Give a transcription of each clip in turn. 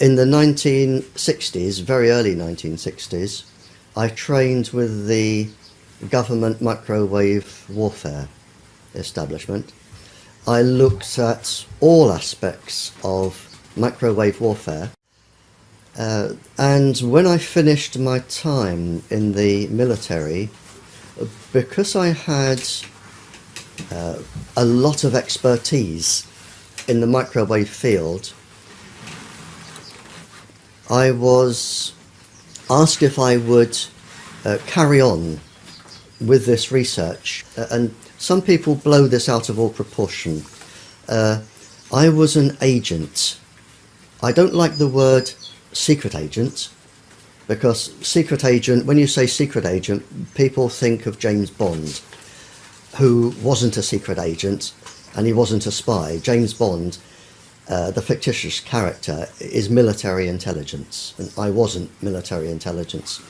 In the 1960s, very early 1960s, I trained with the government microwave warfare establishment. I looked at all aspects of microwave warfare. And when I finished my time in the military, because I had a lot of expertise in the microwave field, I was asked if I would carry on with this research. And some people blow this out of all proportion. I was an agent. I don't like the word secret agent, because secret agent, when you say secret agent, people think of James Bond, who wasn't a secret agent and he wasn't a spy. James Bond, the fictitious character, is military intelligence, and I wasn't military intelligence.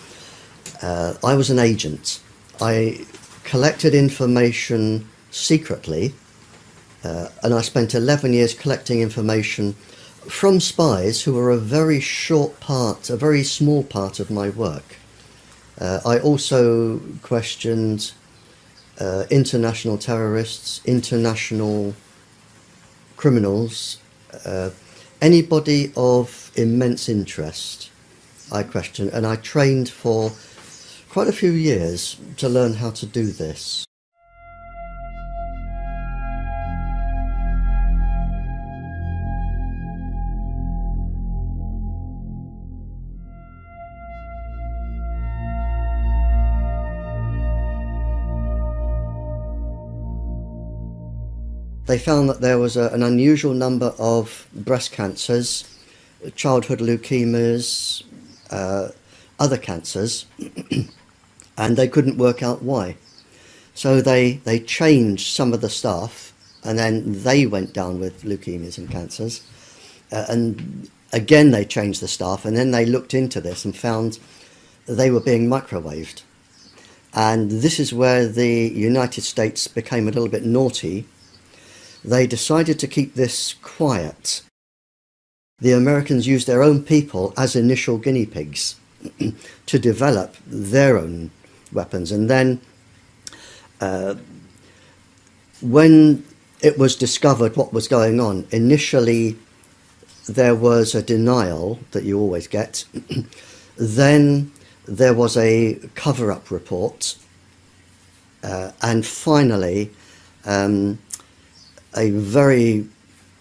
I was an agent. I collected information secretly, and I spent 11 years collecting information from spies who were a very small part of my work. I also questioned international terrorists, international criminals, anybody of immense interest I questioned, and I trained for quite a few years to learn how to do this. They found that there was an unusual number of breast cancers, childhood leukemias, other cancers, and they couldn't work out why. So they changed some of the staff, and then they went down with leukemias and cancers. And again they changed the staff, and then they looked into this and found they were being microwaved. And this is where the United States became a little bit naughty. They decided to keep this quiet. The Americans used their own people as initial guinea pigs to develop their own weapons. And then when it was discovered what was going on, initially there was a denial that you always get. Then there was a cover-up report. And finally, a very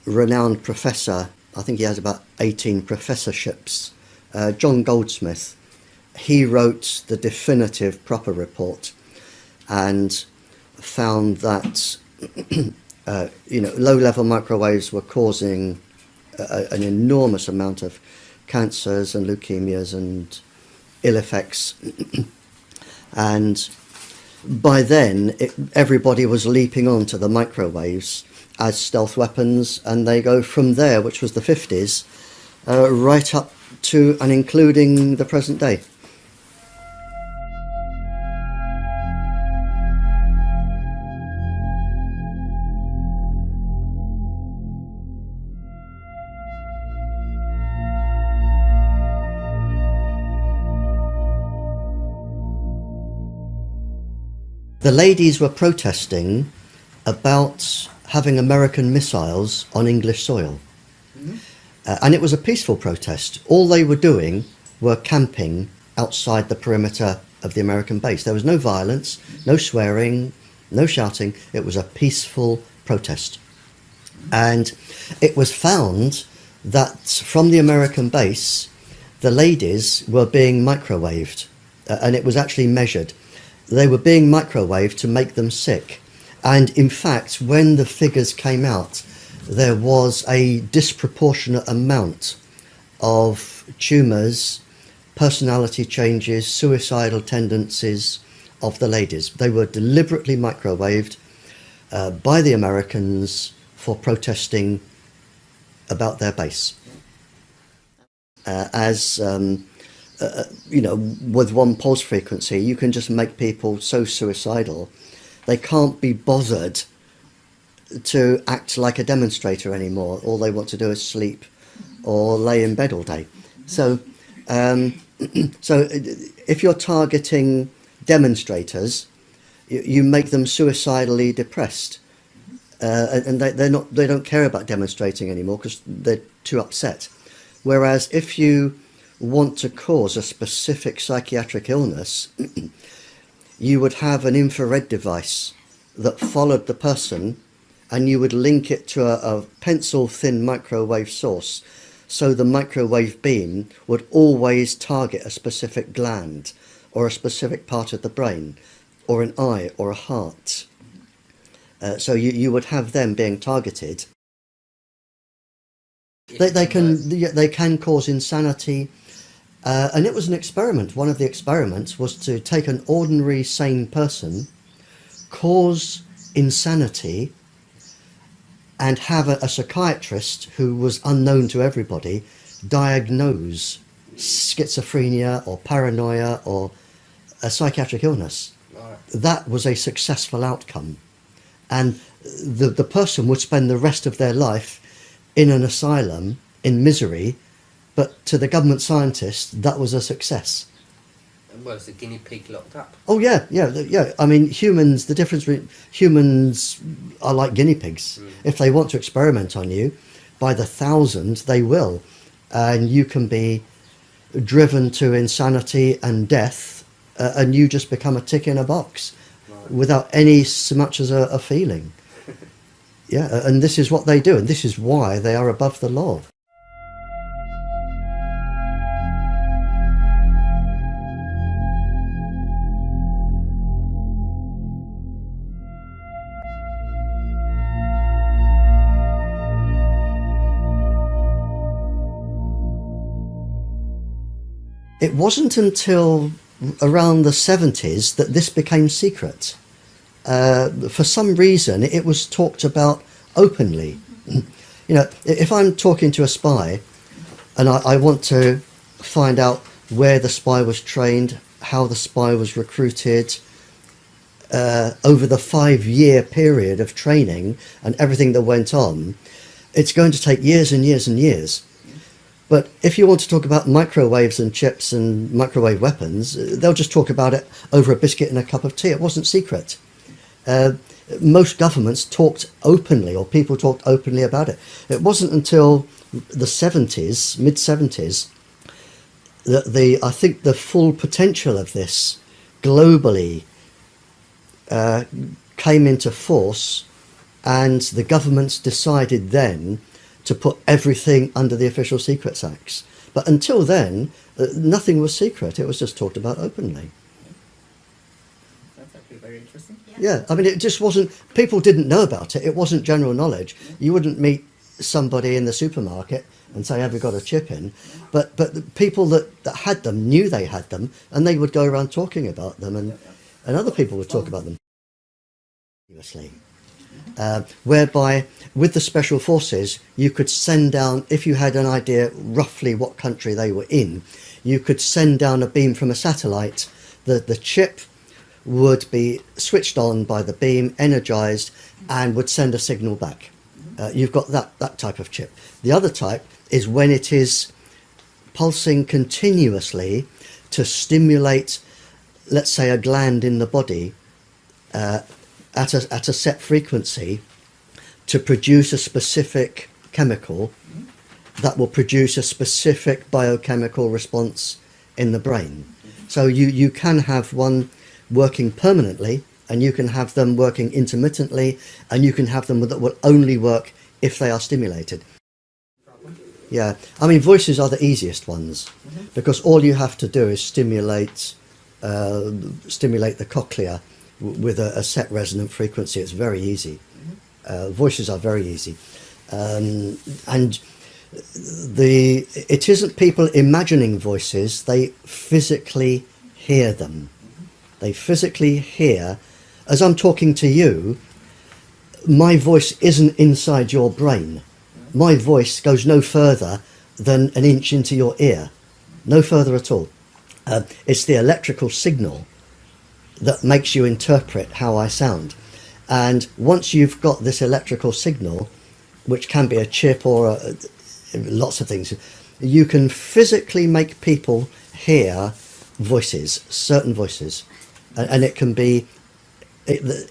renowned professor, I think he has about 18 professorships, John Goldsmith, he wrote the definitive proper report and found that low-level microwaves were causing an enormous amount of cancers and leukemias and ill effects. And by then, everybody was leaping onto the microwaves as stealth weapons, and they go from there, which was the 50s, right up to and including the present day. The ladies were protesting about having American missiles on English soil. Mm-hmm. And it was a peaceful protest. All they were doing were camping outside the perimeter of the American base. There was no violence, no swearing, no shouting. It was a peaceful protest. And it was found that from the American base, the ladies were being microwaved, and it was actually measured. They were being microwaved to make them sick. And in fact, when the figures came out, there was a disproportionate amount of tumours, personality changes, suicidal tendencies of the ladies. They were deliberately microwaved by the Americans for protesting about their base. With one pulse frequency, you can just make people so suicidal they can't be bothered to act like a demonstrator anymore. All they want to do is sleep or lay in bed all day. So, so if you're targeting demonstrators, you make them suicidally depressed, and they don't care about demonstrating anymore because they're too upset. Whereas if you want to cause a specific psychiatric illness, you would have an infrared device that followed the person, and you would link it to a pencil-thin microwave source, so the microwave beam would always target a specific gland or a specific part of the brain or an eye or a heart. So you would have them being targeted. They can cause insanity, and it was an experiment. One of the experiments was to take an ordinary sane person, cause insanity, and have a psychiatrist who was unknown to everybody diagnose schizophrenia or paranoia or a psychiatric illness. Right. That was a successful outcome, and the person would spend the rest of their life in an asylum in misery, but to the government scientists that was a success. Well, it's a guinea pig locked up. Oh yeah. I mean, humans, the difference between humans are like guinea pigs. If they want to experiment on you, by the thousand they will, and you can be driven to insanity and death, and you just become a tick in a box, Right. without any so much as a feeling. Yeah, and this is what they do, and this is why they are above the law. It wasn't until around the 70s that this became secret. For some reason, it was talked about openly. You know, if I'm talking to a spy and I want to find out where the spy was trained, how the spy was recruited, over the 5-year period of training and everything that went on, it's going to take years and years and years. But if you want to talk about microwaves and chips and microwave weapons, they'll just talk about it over a biscuit and a cup of tea. It wasn't secret. Most governments talked openly, or people talked openly about it. It wasn't until the 70s, mid-70s, that I think the full potential of this globally came into force, and the governments decided then to put everything under the Official Secrets Acts. But until then, nothing was secret. It was just talked about openly. That's actually very interesting. Yeah, I mean, it just wasn't, people didn't know about it. It wasn't general knowledge. You wouldn't meet somebody in the supermarket and say, have you got a chip in? But the people that had them knew they had them, and they would go around talking about them, and other people would talk about them. Whereby with the special forces, you could send down, if you had an idea roughly what country they were in, you could send down a beam from a satellite. The chip would be switched on by the beam, energized, and would send a signal back. You've got that type of chip. The other type is when it is pulsing continuously to stimulate, let's say, a gland in the body at a set frequency to produce a specific chemical that will produce a specific biochemical response in the brain. So you can have one working permanently, and you can have them working intermittently, and you can have them that will only work if they are stimulated. Yeah, I mean, voices are the easiest ones, because all you have to do is stimulate the cochlea with a set resonant frequency. It's very easy. Voices are very easy, and it isn't people imagining voices. They physically hear them. They physically hear, as I'm talking to you, my voice isn't inside your brain. My voice goes no further than an inch into your ear, no further at all. It's the electrical signal that makes you interpret how I sound. And once you've got this electrical signal, which can be a chip or lots of things. You can physically make people hear voices, certain voices, and it can be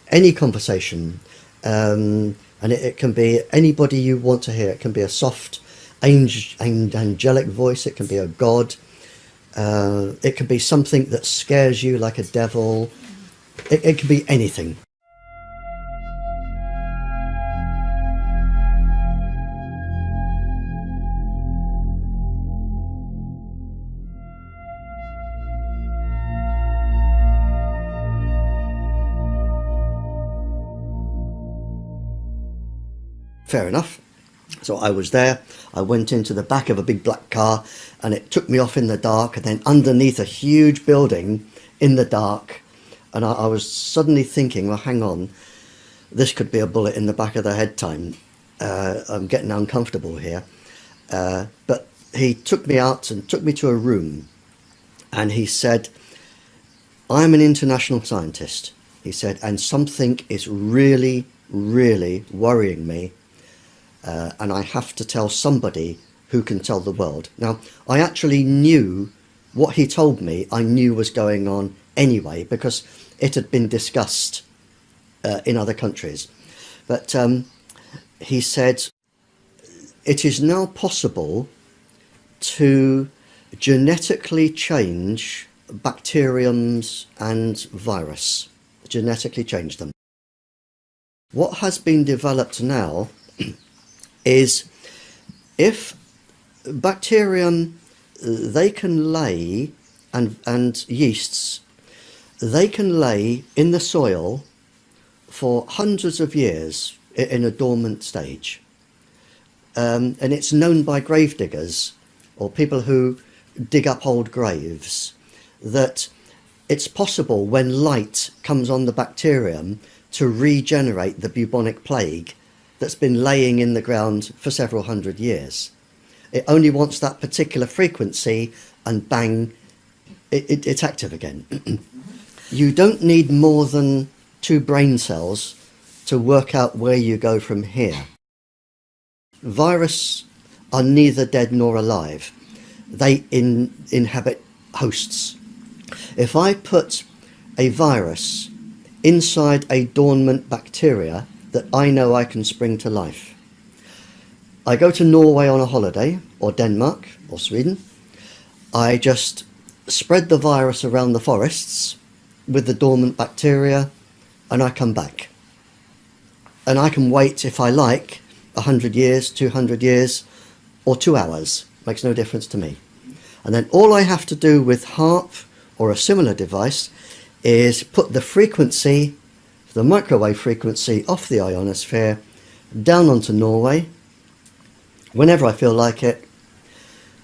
any conversation, and it can be anybody you want to hear. It can be a soft, angelic voice. It can be a god. It can be something that scares you, like a devil. It can be anything. Fair enough. So I was there. I went into the back of a big black car, and it took me off in the dark, and then underneath a huge building in the dark. And I was suddenly thinking, well, hang on, this could be a bullet in the back of the head time. I'm getting uncomfortable here. But he took me out and took me to a room, and he said, I'm an international scientist, he said, and something is really, really worrying me. And I have to tell somebody who can tell the world. Now, I actually knew what he told me, I knew was going on anyway, because it had been discussed in other countries. But he said, it is now possible to genetically change bacteriums and virus, genetically change them. What has been developed now is if bacterium, they can lay, and yeasts, they can lay in the soil for hundreds of years in a dormant stage. And it's known by grave diggers or people who dig up old graves that it's possible when light comes on the bacterium to regenerate the bubonic plague that's been laying in the ground for several hundred years. It only wants that particular frequency, and bang, it's active again. You don't need more than 2 brain cells to work out where you go from here. Viruses are neither dead nor alive. They inhabit hosts. If I put a virus inside a dormant bacteria that I know I can spring to life, I go to Norway on a holiday, or Denmark, or Sweden. I just spread the virus around the forests with the dormant bacteria, and I come back. And I can wait, if I like, 100 years, 200 years, or 2 hours. Makes no difference to me. And then all I have to do with HAARP or a similar device is put the frequency, the microwave frequency, off the ionosphere down onto Norway. Whenever I feel like it,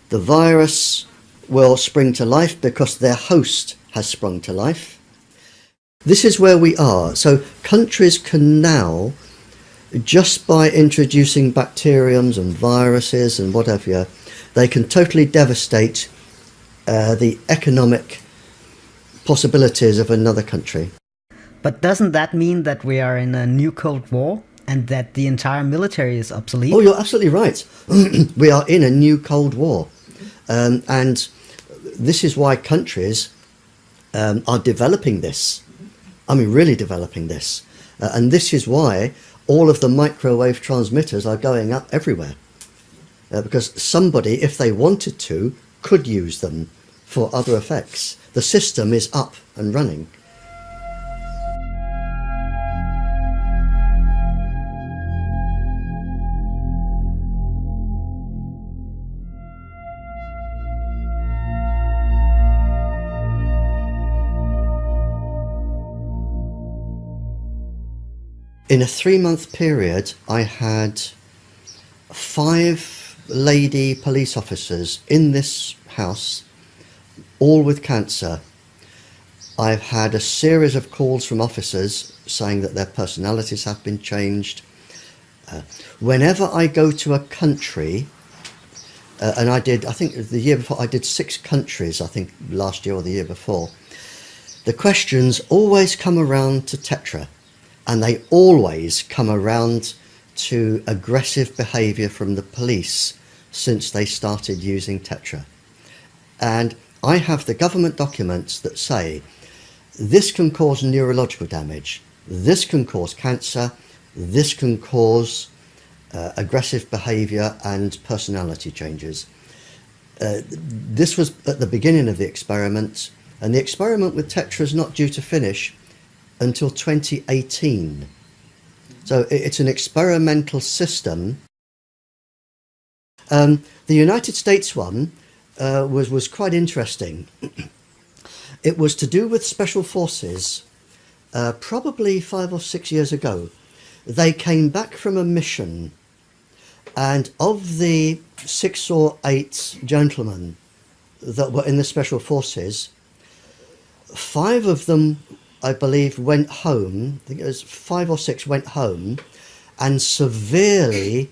the virus will spring to life because their host has sprung to life. This is where we are. So countries can now, just by introducing bacteriums and viruses and whatever, they can totally devastate the economic possibilities of another country. But doesn't that mean that we are in a new Cold War and that the entire military is obsolete? Oh, you're absolutely right. We are in a new Cold War. And this is why countries are developing this. I mean, really developing this. And this is why all of the microwave transmitters are going up everywhere. Because somebody, if they wanted to, could use them for other effects. The system is up and running. In a 3-month period, I had 5 lady police officers in this house, all with cancer. I've had a series of calls from officers saying that their personalities have been changed. Whenever I go to a country, and I think the year before, I did 6 countries, I think last year or the year before, the questions always come around to Tetra. And they always come around to aggressive behaviour from the police since they started using Tetra. And I have the government documents that say this can cause neurological damage, this can cause cancer, this can cause aggressive behaviour and personality changes. This was at the beginning of the experiment, and the experiment with Tetra is not due to finish until 2018. So it's an experimental system. The United States one was quite interesting. It was to do with special forces. Probably 5 or 6 years ago, they came back from a mission, and of the 6 or 8 gentlemen that were in the special forces, 5 of them, I believe, went home. I think it was 5 or 6 went home and severely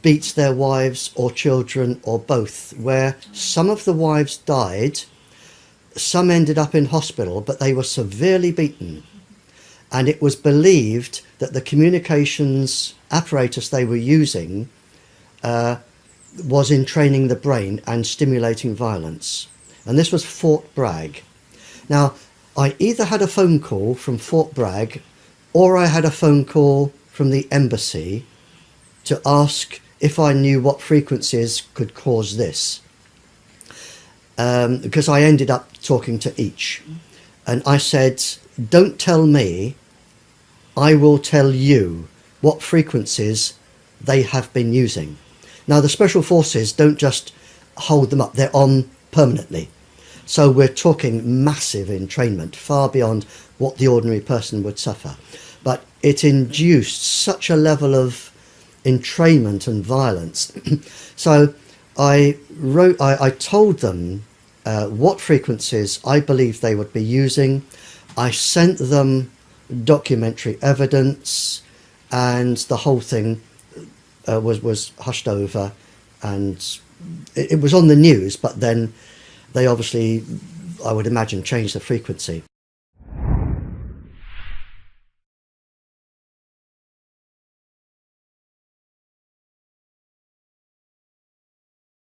beat their wives or children or both, where some of the wives died, some ended up in hospital, but they were severely beaten. And it was believed that the communications apparatus they were using was entraining the brain and stimulating violence. And this was Fort Bragg. Now, I either had a phone call from Fort Bragg or I had a phone call from the embassy to ask if I knew what frequencies could cause this. Because I ended up talking to each. And I said, don't tell me, I will tell you what frequencies they have been using. Now, the Special Forces don't just hold them up, they're on permanently. So we're talking massive entrainment, far beyond what the ordinary person would suffer. But it induced such a level of entrainment and violence. So I told them what frequencies I believed they would be using. I sent them documentary evidence, and the whole thing was hushed over, and it was on the news, but then they obviously, I would imagine, changed the frequency.